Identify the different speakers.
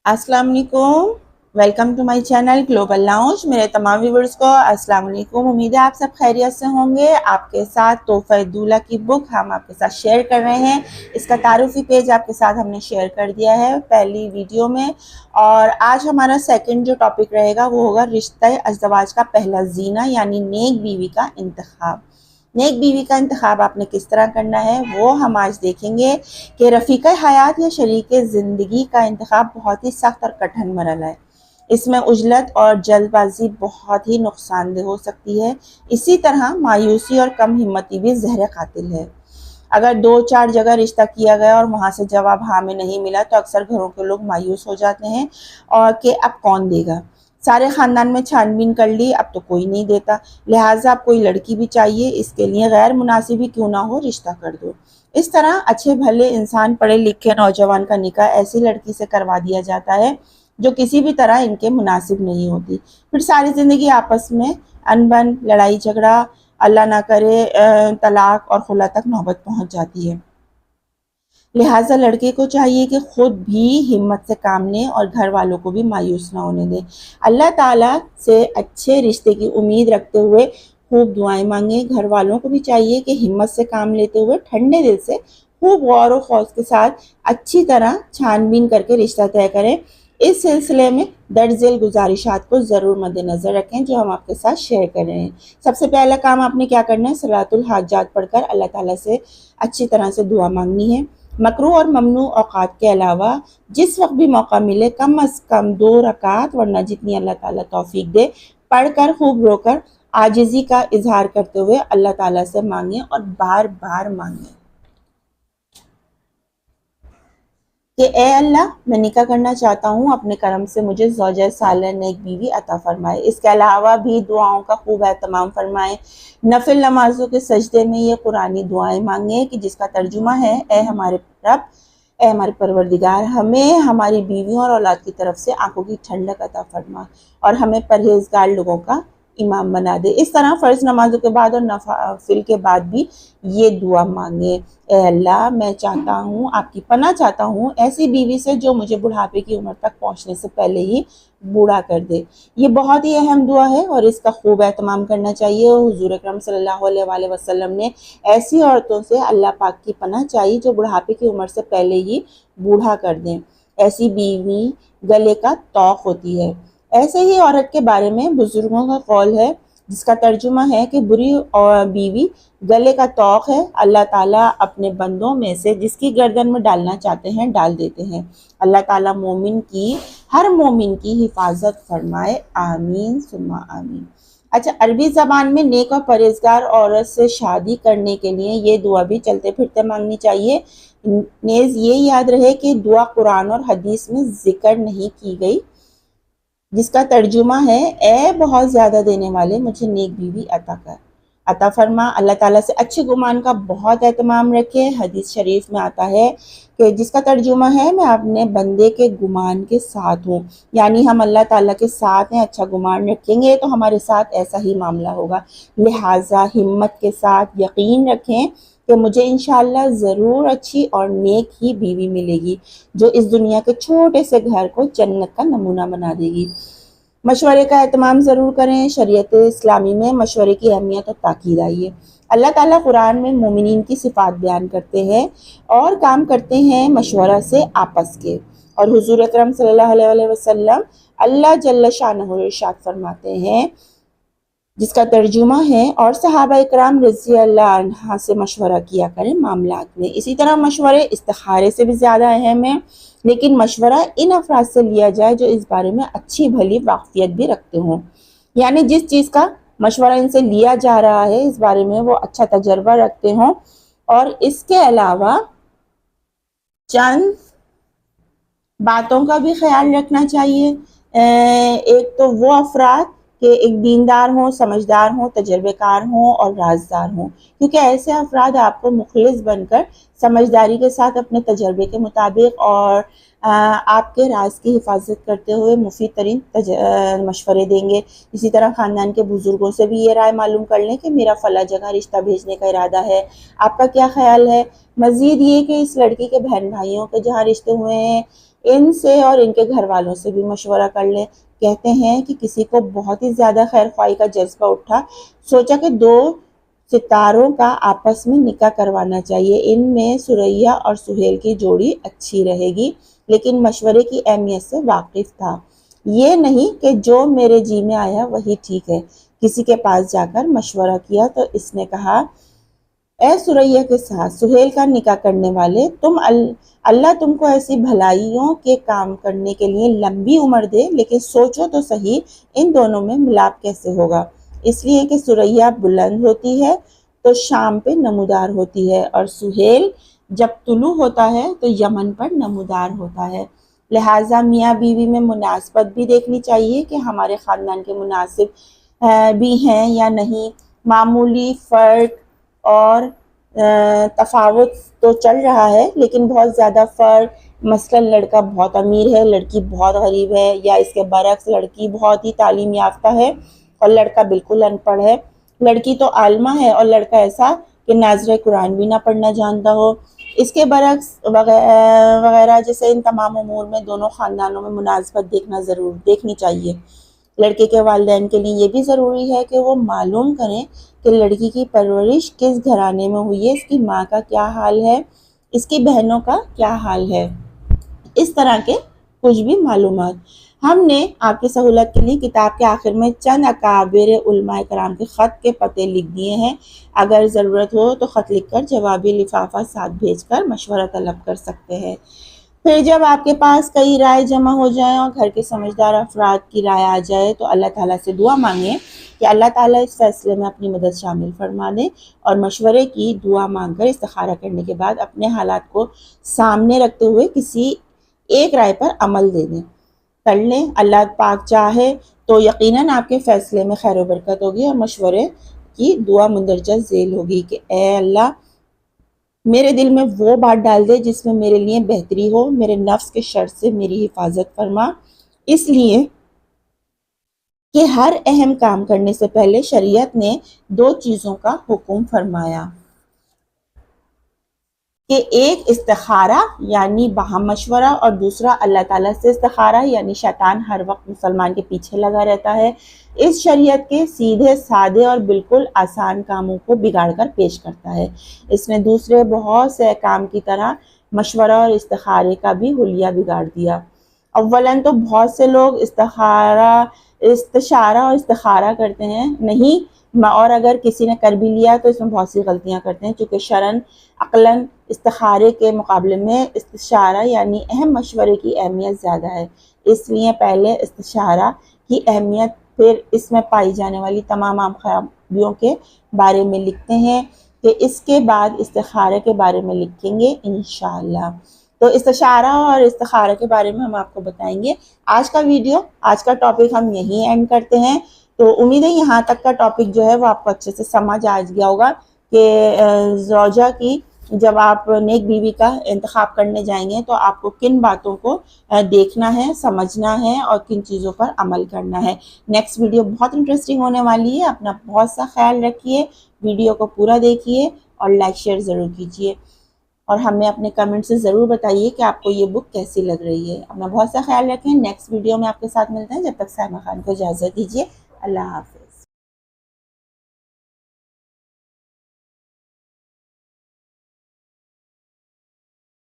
Speaker 1: अस्सलाम वालेकुम। Welcome to my channel global lounge. मेरे तमाम व्यूवर्स को अस्सलाम वालेकुम। उम्मीद है आप सब खैरियत से होंगे। आपके साथ तोहफा दूल्हा की बुक हम आपके साथ शेयर कर रहे हैं। इसका तारुफी पेज आपके साथ हमने शेयर कर दिया है पहली वीडियो में। और आज हमारा सेकंड जो टॉपिक रहेगा वो होगा रिश्ता अज़दवाज का पहला जीना, यानी नेक बीवी का इंतखाब। नेक बीवी का इंतखाब आपने किस तरह करना है वो हम आज देखेंगे कि रफ़ीक़े हयात या शरीक ज़िंदगी का इंतखाब बहुत ही सख्त और कठिन मरहला है। इसमें उजलत और जल्दबाजी बहुत ही नुकसानदेह हो सकती है। इसी तरह मायूसी और कम हिम्मती भी ज़हर कातिल है। अगर 2-4 जगह रिश्ता किया गया और वहाँ से जवाब हाँ में नहीं मिला तो अक्सर घरों के लोग मायूस हो जाते हैं और कि अब कौन देगा। सारे ख़ानदान में छानबीन कर ली, अब तो कोई नहीं देता, लिहाजा अब कोई लड़की भी चाहिए, इसके लिए गैर मुनासिब ही क्यों ना हो रिश्ता कर दो। इस तरह अच्छे भले इंसान, पढ़े लिखे नौजवान का निकाह ऐसी लड़की से करवा दिया जाता है जो किसी भी तरह इनके मुनासिब नहीं होती। फिर सारी ज़िंदगी आपस में अनबन, लड़ाई झगड़ा, अल्लाह ना करे तलाक और खुला तक नौबत पहुंच जाती है। लिहाजा लड़के को चाहिए कि खुद भी हिम्मत से काम लें और घर वालों को भी मायूस ना होने दें। अल्लाह ताला से अच्छे रिश्ते की उम्मीद रखते हुए खूब दुआएं मांगें। घर वालों को भी चाहिए कि हिम्मत से काम लेते हुए ठंडे दिल से खूब गौर और खौफ के साथ अच्छी तरह छानबीन करके रिश्ता तय करें। इस सिलसिले में दर्ज गुजारिशात को ज़रूर मद्देनज़र रखें जो हम आपके साथ शेयर कर रहे हैं। सबसे पहला काम आपने क्या करना है, सलातुल हाजात पढ़कर अल्लाह ताला से अच्छी तरह से दुआ मांगनी है। मकरूह और ममनू औकात के अलावा जिस वक्त भी मौका मिले कम अज़ कम 2 रकात, वरना जितनी अल्लाह ताला तौफीक दे, पढ़कर खूब रोकर आजिज़ी का इजहार करते हुए अल्लाह ताला से मांगें और बार बार मांगें कि ए अल्लाह, मैं निकाह करना चाहता हूँ, अपने करम से मुझे ज़ौजा सालिह नेक बीवी अता फरमाए। इसके अलावा भी दुआओं का खूब एहतमाम फरमाएं। नफिल नमाजों के सजदे में ये कुरानी दुआएं मांगें कि जिसका तर्जुमा है, ए हमारे रब, ए हमारे परवरदिगार, हमें हमारी बीवियों और औलाद की तरफ से आंखों की ठंडक अता फरमा और हमें परहेजगार लोगों का इमाम बना दे। इस तरह फ़र्ज़ नमाजों के बाद और नफिल के बाद भी ये दुआ मांगे, ए अल्लाह, मैं चाहता हूँ, आपकी पनाह चाहता हूँ ऐसी बीवी से जो मुझे बुढ़ापे की उम्र तक पहुँचने से पहले ही बूढ़ा कर दे। ये बहुत ही अहम दुआ है और इसका खूब एहतमाम करना चाहिए। हुज़ूर अकरम सल्लल्लाहु अलैहि वसल्लम ने ऐसी औरतों से अल्लाह पाक की पनाह चाहिए जो बुढ़ापे की उम्र से पहले ही बूढ़ा कर दें। ऐसी बीवी गले का तौक होती है। ऐसे ही औरत के बारे में बुजुर्गों का कौल है जिसका तर्जुमा है कि बुरी और बीवी गले का तौक है। अल्लाह ताला अपने बंदों में से जिसकी गर्दन में डालना चाहते हैं डाल देते हैं। अल्लाह ताला हर मोमिन की हिफाजत फरमाए, आमीन सुम्मा आमीन। अच्छा, अरबी ज़बान में नेक और परहेजगार औरत से शादी करने के लिए ये दुआ भी चलते फिरते मांगनी चाहिए। नेज़ ये याद रहे कि दुआ कुरान और हदीस में जिक्र नहीं की गई, जिसका तर्जुमा है, ए बहुत ज़्यादा देने वाले, मुझे नेक बीवी अता फरमा। अल्लाह ताला से अच्छे गुमान का बहुत एहतमाम रखे। हदीस शरीफ में आता है कि जिसका तर्जुमा है, मैं अपने बंदे के गुमान के साथ हूँ, यानी हम अल्लाह ताला के साथ हैं, अच्छा गुमान रखेंगे तो हमारे साथ ऐसा ही मामला होगा। लिहाजा हिम्मत के साथ यकीन रखें कि मुझे इंशाअल्लाह ज़रूर अच्छी और नेक ही बीवी मिलेगी जो इस दुनिया के छोटे से घर को जन्नत का नमूना बना देगी। मशवरे का एहतमाम ज़रूर करें। शरीयत इस्लामी में मशवरे की अहमियत और ताकीद आई है। अल्लाह ताला कुरान में मोमिनीन की सिफ़ात बयान करते हैं और काम करते हैं मशवरा से आपस के। और हुज़ूर अकरम सल्लल्लाहु अलैहि वसल्लम अल्लाह जल्ल शानहु इरशाद फरमाते हैं, जिसका तर्जुमा है, और सहाबा इकराम रज़ी अल्लाह अन्हा से मशवरा किया करें मामलात में। इसी तरह मशवरे इस्तिखारे से भी ज़्यादा अहम है, लेकिन मशवरा इन अफराद से लिया जाए जो इस बारे में अच्छी भली वाक़फ़ियत भी रखते हों, यानी जिस चीज़ का मशवरा इनसे लिया जा रहा है इस बारे में वो अच्छा तजर्बा रखते हों। और इसके अलावा चंद बातों का भी ख्याल रखना चाहिए। एक तो वो अफराद कि एक दीनदार हों, समझदार हों, तजर्बेकार हों और राजदार हों, क्योंकि ऐसे अफराद आपको मुखलिस बनकर समझदारी के साथ अपने तजर्बे के मुताबिक और आपके राज की हिफाजत करते हुए मुफीद तरीन मशवरे देंगे। इसी तरह ख़ानदान के बुज़ुर्गों से भी ये राय मालूम कर लें कि मेरा फ़ला जगह रिश्ता भेजने का इरादा है, आपका क्या ख़्याल है। मज़ीद ये कि इस लड़की के बहन भाइयों के जहाँ रिश्ते हुए हैं ان سے اور ان کے گھر والوں سے بھی مشورہ کر لیں۔ کہتے ہیں کہ کسی کو بہت ہی زیادہ خیر خواہی کا جذبہ اٹھا، سوچا کہ 2 ستاروں کا آپس میں نکاح کروانا چاہیے، ان میں ثریا اور سہیل کی جوڑی اچھی رہے گی، لیکن مشورے کی اہمیت سے واقف تھا۔ یہ نہیں کہ جو میرے جی میں آیا وہی ٹھیک ہے۔ کسی کے پاس جا کر مشورہ کیا تو اس نے کہا، اے ثریا کے ساتھ سہیل کا نکاح کرنے والے، اللہ تم کو ایسی بھلائیوں کے کام کرنے کے لیے لمبی عمر دے، لیکن سوچو تو صحیح ان دونوں میں ملاپ کیسے ہوگا؟ اس لیے کہ ثریا بلند ہوتی ہے تو شام پہ نمودار ہوتی ہے، اور سہیل جب طلوع ہوتا ہے تو یمن پر نمودار ہوتا ہے۔ لہٰذا میاں بیوی میں مناسبت بھی دیکھنی چاہیے کہ ہمارے خاندان کے مناسب بھی ہیں یا نہیں۔ معمولی فرق اور تفاوت تو چل رہا ہے، لیکن بہت زیادہ فرق، مثلا لڑکا بہت امیر ہے، لڑکی بہت غریب ہے، یا اس کے برعکس لڑکی بہت ہی تعلیم یافتہ ہے اور لڑکا بالکل ان پڑھ ہے، لڑکی تو عالمہ ہے اور لڑکا ایسا کہ ناظر قرآن بھی نہ پڑھنا جانتا ہو، اس کے برعکس وغیرہ۔ جیسے ان تمام امور میں دونوں خاندانوں میں مناسبت دیکھنی چاہیے۔ لڑکے کے والدین کے لیے یہ بھی ضروری ہے کہ وہ معلوم کریں کہ لڑکی کی پرورش کس گھرانے میں ہوئی ہے، اس کی ماں کا کیا حال ہے، اس کی بہنوں کا کیا حال ہے، اس طرح کے کچھ بھی معلومات۔ ہم نے آپ کی سہولت کے لیے کتاب کے آخر میں چند اکابر علماء کرام کے خط کے پتے لکھ دیے ہیں، اگر ضرورت ہو تو خط لکھ کر جوابی لفافہ ساتھ بھیج کر مشورہ طلب کر سکتے ہیں۔ پھر جب آپ کے پاس کئی رائے جمع ہو جائیں اور گھر کے سمجھدار افراد کی رائے آ جائے تو اللہ تعالیٰ سے دعا مانگیں کہ اللہ تعالیٰ اس فیصلے میں اپنی مدد شامل فرما دیں، اور مشورے کی دعا مانگ کر استخارہ کرنے کے بعد اپنے حالات کو سامنے رکھتے ہوئے کسی ایک رائے پر عمل کر لیں۔ اللہ پاک چاہے تو یقیناً آپ کے فیصلے میں خیر و برکت ہوگی، اور مشورے کی دعا مندرجہ ذیل ہوگی کہ اے اللہ، میرے دل میں وہ بات ڈال دے جس میں میرے لیے بہتری ہو، میرے نفس کے شر سے میری حفاظت فرما۔ اس لیے کہ ہر اہم کام کرنے سے پہلے شریعت نے 2 چیزوں کا حکم فرمایا کہ ایک استخارہ یعنی باہم مشورہ، اور دوسرا اللہ تعالیٰ سے استخارہ یعنی شیطان ہر وقت مسلمان کے پیچھے لگا رہتا ہے، اس شریعت کے سیدھے سادے اور بالکل آسان کاموں کو بگاڑ کر پیش کرتا ہے۔ اس نے دوسرے بہت سے کام کی طرح مشورہ اور استخارے کا بھی حلیہ بگاڑ دیا۔ اولاً تو بہت سے لوگ استشارہ اور استخارہ کرتے ہیں نہیں، اور اگر کسی نے کر بھی لیا تو اس میں بہت سی غلطیاں کرتے ہیں، چونکہ شرعاً عقلاً استخارے کے مقابلے میں استشارہ یعنی اہم مشورے کی اہمیت زیادہ ہے، اس لیے پہلے استشارہ کی اہمیت پھر اس میں پائی جانے والی تمام خرابیوں کے بارے میں لکھتے ہیں کہ اس کے بعد استخارے کے بارے میں لکھیں گے انشاءاللہ۔ تو استشارہ اور استخارہ کے بارے میں ہم آپ کو بتائیں گے۔ آج کا ٹاپک ہم یہیں اینڈ کرتے ہیں۔ تو امید ہے یہاں تک کا ٹاپک جو ہے وہ آپ کو اچھے سے سمجھ آ گیا ہوگا کہ زوجہ کی جب آپ نیک بیوی کا انتخاب کرنے جائیں گے تو آپ کو کن باتوں کو دیکھنا ہے، سمجھنا ہے اور کن چیزوں پر عمل کرنا ہے۔ نیکسٹ ویڈیو بہت انٹرسٹنگ ہونے والی ہے، اپنا بہت سا خیال رکھیے، ویڈیو کو پورا دیکھیے اور لائک شیئر ضرور کیجیے، اور ہمیں اپنے کمنٹ سے ضرور بتائیے کہ آپ کو یہ بک کیسی لگ رہی ہے۔ اپنا بہت سا خیال رکھیں، نیکسٹ ویڈیو میں آپ کے ساتھ ملتے ہیں، جب تک سائمہ خان کو اجازت دیجیے، اللہ حافظ۔